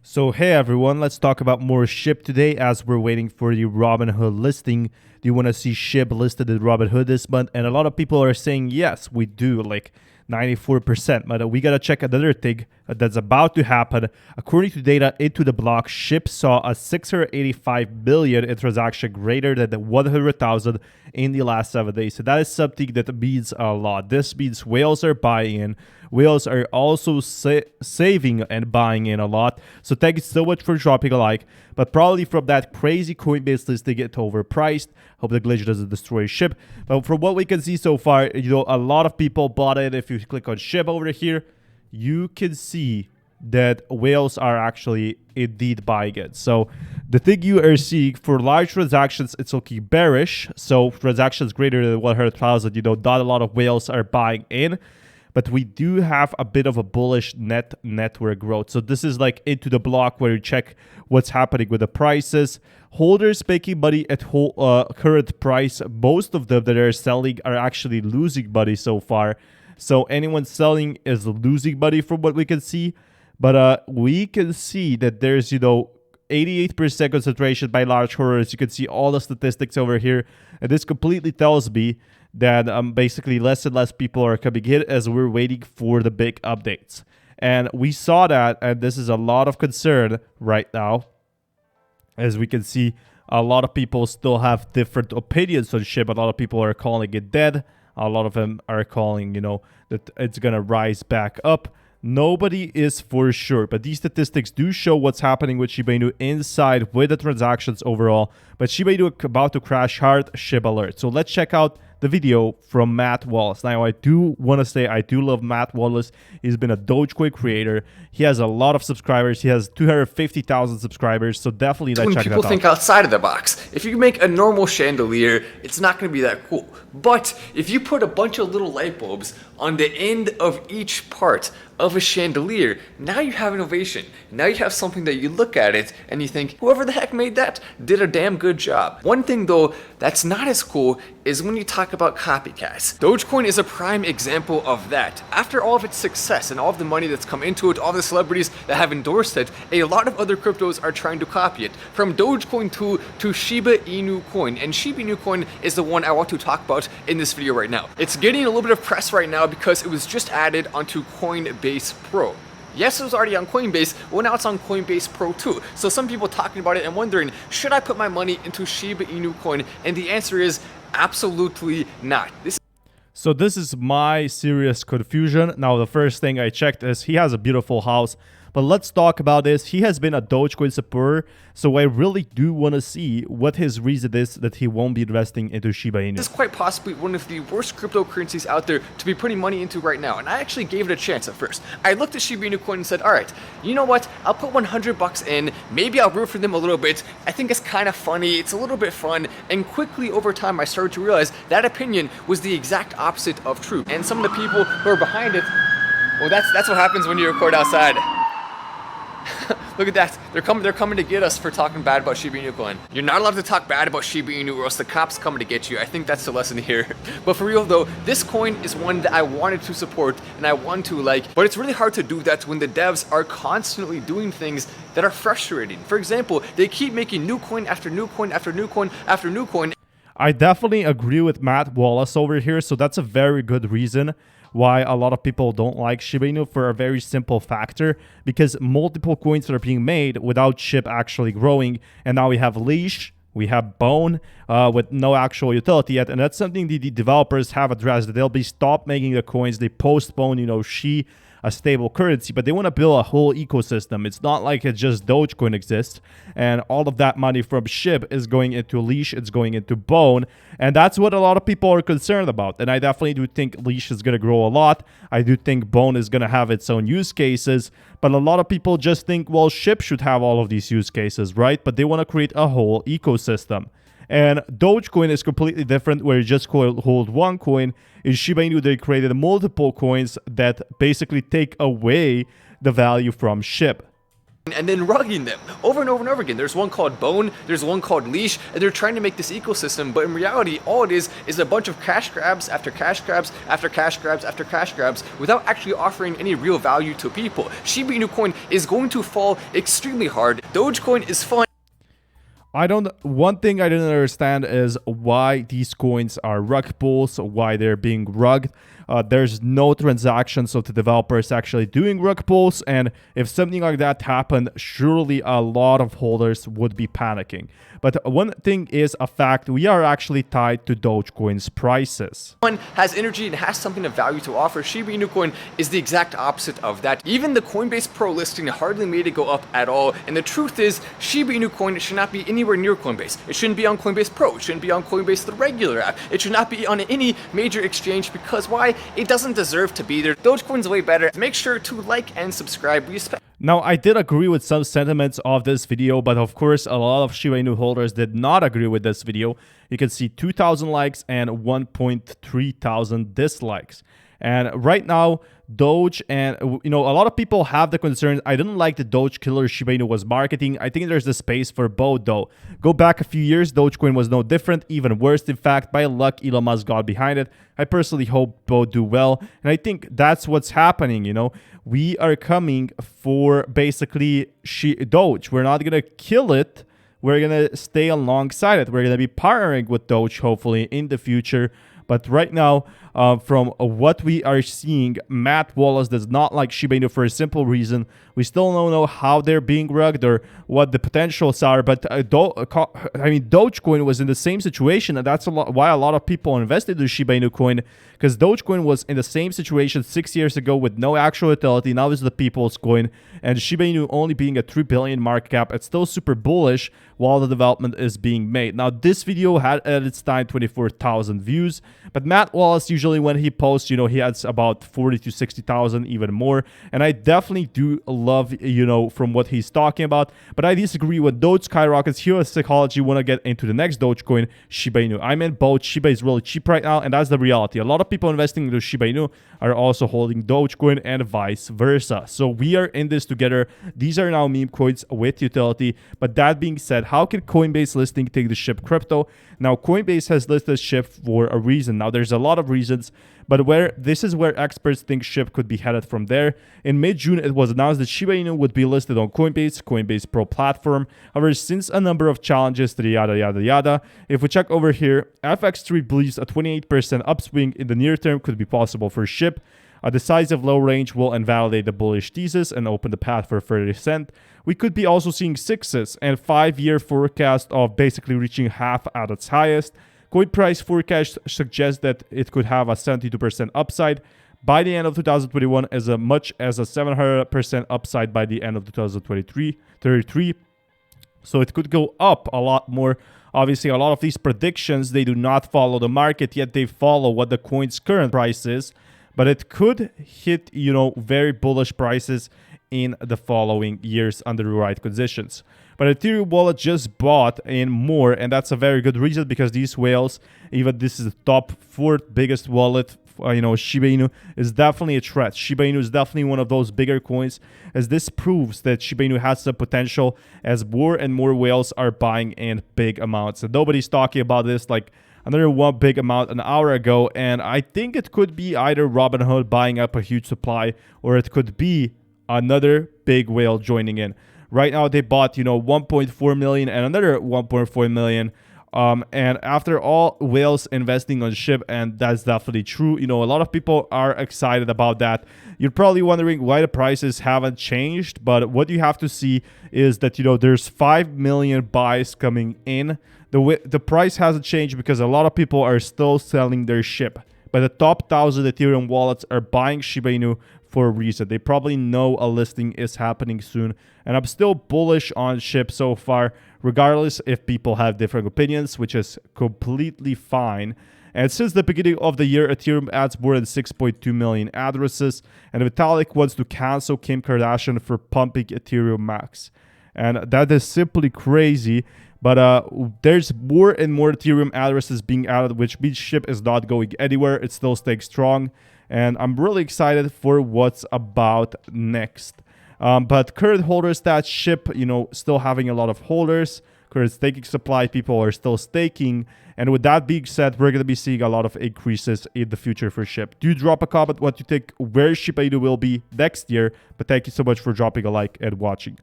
So hey everyone, let's talk about more SHIB today as we're waiting for the Robinhood listing. Do you want to see SHIB listed at Robinhood this month? And a lot of people are saying yes, we do, like 94%. But we gotta check another thing that's about to happen. According to data into the block, SHIB saw a 685 billion in transaction greater than the 100,000 in the last 7 days. So that is something that means a lot. This means whales are buying in. Whales are also saving and buying in a lot. So thank you so much for dropping a like. But probably from that crazy Coinbase listing, it's overpriced. Hope the glitch doesn't destroy SHIB. But from what we can see so far, a lot of people bought it. If you click on SHIB over here, you can see that whales are actually indeed buying it. So the thing you are seeing for large transactions, it's looking bearish. So transactions greater than 100,000, not a lot of whales are buying in. But we do have a bit of a bullish network growth. So this is like into the block where you check what's happening with the prices. Holders making money at current price. Most of them that are selling are actually losing money so far. So anyone selling is losing money from what we can see. But we can see that there's, 88% concentration by large holders. You can see all the statistics over here. And this completely tells me that basically less and less people are coming in as we're waiting for the big updates. And we saw that, and this is a lot of concern right now. As we can see, a lot of people still have different opinions on SHIB. A lot of people are calling it dead. A lot of them are calling, that it's going to rise back up. Nobody is for sure, but these statistics do show what's happening with Shiba Inu inside with the transactions overall. But Shiba Inu about to crash hard, SHIB alert. So let's check out the video from Matt Wallace. Now, I do want to say I do love Matt Wallace. He's been a Dogecoin creator. He has a lot of subscribers. He has 250,000 subscribers. So definitely let's check that out. When people think outside of the box, if you make a normal chandelier, it's not going to be that cool. But if you put a bunch of little light bulbs on the end of each part of a chandelier, now you have innovation. Now you have something that you look at it and you think, whoever the heck made that did a damn good job. One thing though that's not as cool is when you talk about copycats. Dogecoin is a prime example of that. After all of its success and all of the money that's come into it, all the celebrities that have endorsed it, a lot of other cryptos are trying to copy it. From Dogecoin to Shiba Inu coin. And Shiba Inu coin is the one I want to talk about in this video right now. It's getting a little bit of press right now because it was just added onto Coinbase Pro. Yes, it was already on Coinbase, well now it's on Coinbase Pro too. So some people talking about it and wondering, should I put my money into Shiba Inu coin? And the answer is absolutely not. So this is my serious confusion. Now, the first thing I checked is he has a beautiful house. But let's talk about this. He has been a Dogecoin supporter, so I really do want to see what his reason is that he won't be investing into Shiba Inu. This is quite possibly one of the worst cryptocurrencies out there to be putting money into right now, and I actually gave it a chance at first. I looked at Shiba Inu coin and said, all right, you know what? I'll put 100 bucks in. Maybe I'll root for them a little bit. I think it's kind of funny. It's a little bit fun. And quickly over time, I started to realize that opinion was the exact opposite of true. And some of the people who are behind it, well, that's what happens when you record outside. Look at that. They're coming to get us for talking bad about Shiba Inu coin. You're not allowed to talk bad about Shiba Inu or else the cops coming to get you. I think that's the lesson here. But for real though, this coin is one that I wanted to support and I want to like, but it's really hard to do that when the devs are constantly doing things that are frustrating. For example, they keep making new coin after new coin after new coin after new coin. I definitely agree with Matt Wallace over here, so that's a very good reason why a lot of people don't like Shiba Inu for a very simple factor, because multiple coins are being made without SHIB actually growing, and now we have Leash, we have Bone with no actual utility yet, and that's something the developers have addressed, that they'll be stopped making the coins, they postpone, Shi, a stable currency, but they want to build a whole ecosystem. It's not like it's just Dogecoin exists, and all of that money from SHIB is going into Leash, it's going into Bone, and that's what a lot of people are concerned about. And I definitely do think Leash is going to grow a lot. I do think Bone is going to have its own use cases, but a lot of people just think, well, SHIB should have all of these use cases, right? But they want to create a whole ecosystem. And Dogecoin is completely different, where you just hold one coin. In Shiba Inu, they created multiple coins that basically take away the value from SHIB. and then rugging them over and over and over again. There's one called Bone, there's one called Leash, and they're trying to make this ecosystem, but in reality, all it is a bunch of cash grabs after cash grabs after cash grabs after cash grabs without actually offering any real value to people. Shiba Inu coin is going to fall extremely hard. Dogecoin is fine. One thing I didn't understand is why these coins are rug pulls, why they're being rugged. There's no transactions of the developers actually doing rug pulls, and if something like that happened, surely a lot of holders would be panicking. But one thing is a fact, we are actually tied to Dogecoin's prices. One has energy and has something of value to offer. Shiba Inu coin is the exact opposite of that. Even the Coinbase Pro listing hardly made it go up at all, and the truth is, Shiba Inu coin should not be anywhere near Coinbase. It shouldn't be on Coinbase Pro, it shouldn't be on Coinbase, the regular app. It should not be on any major exchange, because why? It doesn't deserve to be there. Dogecoin's way better. Make sure to like and subscribe. Now, I did agree with some sentiments of this video, but of course, a lot of Shiba Inu holders did not agree with this video. You can see 2,000 likes and 1.3 thousand dislikes. And right now, Doge and, a lot of people have the concerns. I didn't like the Doge killer Shiba Inu was marketing. I think there's the space for both, though. Go back a few years, Dogecoin was no different, even worse. In fact, by luck, Elon Musk got behind it. I personally hope both do well. And I think that's what's happening, We are coming for basically Doge. We're not going to kill it. We're going to stay alongside it. We're going to be partnering with Doge, hopefully, in the future. But right now, from what we are seeing, Matt Wallace does not like Shiba Inu for a simple reason. We still don't know how they're being rugged or what the potentials are. But Dogecoin was in the same situation, and that's why a lot of people invested in Shiba Inu coin, because Dogecoin was in the same situation 6 years ago with no actual utility. Now it's the people's coin, and Shiba Inu only being a 3 billion market cap, it's still super bullish while the development is being made. Now, this video had at its time 24,000 views, but Matt Wallace usually when he posts, he has about 40 to 60,000, even more. And I definitely do love, from what he's talking about. But I disagree with Doge skyrockets. Here's psychology. Want to get into the next Dogecoin, Shiba Inu. I mean, both Shiba is really cheap right now, and that's the reality. A lot of people investing into Shiba Inu are also holding Dogecoin and vice versa. So we are in this together. These are now meme coins with utility. But that being said, how can Coinbase listing take the SHIB crypto? Now, Coinbase has listed SHIB for a reason. Now, there's a lot of reasons, but this is where experts think SHIB could be headed from there. In mid-June, it was announced that Shiba Inu would be listed on Coinbase Pro platform. However, since a number of challenges to the yada, if we check over here, FX3 believes a 28% upswing in the near term could be possible for SHIB. A decisive low range will invalidate the bullish thesis and open the path for further descent. We could be also seeing 6s and 5-year forecast of basically reaching half at its highest. Coin price forecast suggests that it could have a 72% upside by the end of 2021, as much as a 700% upside by the end of 2033. So it could go up a lot more. Obviously, a lot of these predictions, they do not follow the market, yet they follow what the coin's current price is. But it could hit, very bullish prices in the following years under the right conditions. But Ethereum wallet just bought in more, and that's a very good reason, because these whales, even this is the top 4th biggest wallet, Shiba Inu is definitely a threat. Shiba Inu is definitely one of those bigger coins, as this proves that Shiba Inu has the potential, as more and more whales are buying in big amounts. And nobody's talking about this like another one big amount an hour ago, and I think it could be either Robinhood buying up a huge supply, or it could be another big whale joining in. Right now they bought 1.4 million and another 1.4 million, and after all whales investing on SHIB, and that's definitely true. A lot of people are excited about that. You're probably wondering why the prices haven't changed, but what you have to see is that there's 5 million buys coming in. The price hasn't changed because a lot of people are still selling their SHIB. But the top 1,000 Ethereum wallets are buying Shiba Inu for a reason. They probably know a listing is happening soon. And I'm still bullish on SHIB so far, regardless if people have different opinions, which is completely fine. And since the beginning of the year, Ethereum adds more than 6.2 million addresses. And Vitalik wants to cancel Kim Kardashian for pumping Ethereum Max. And that is simply crazy. But there's more and more Ethereum addresses being added, which means SHIB is not going anywhere. It still stays strong. And I'm really excited for what's about next. But current holder stats, SHIB, you know, still having a lot of holders. Current staking supply, people are still staking. And with that being said, we're going to be seeing a lot of increases in the future for SHIB. Do drop a comment what you think where Shiba Inu will be next year. But thank you so much for dropping a like and watching.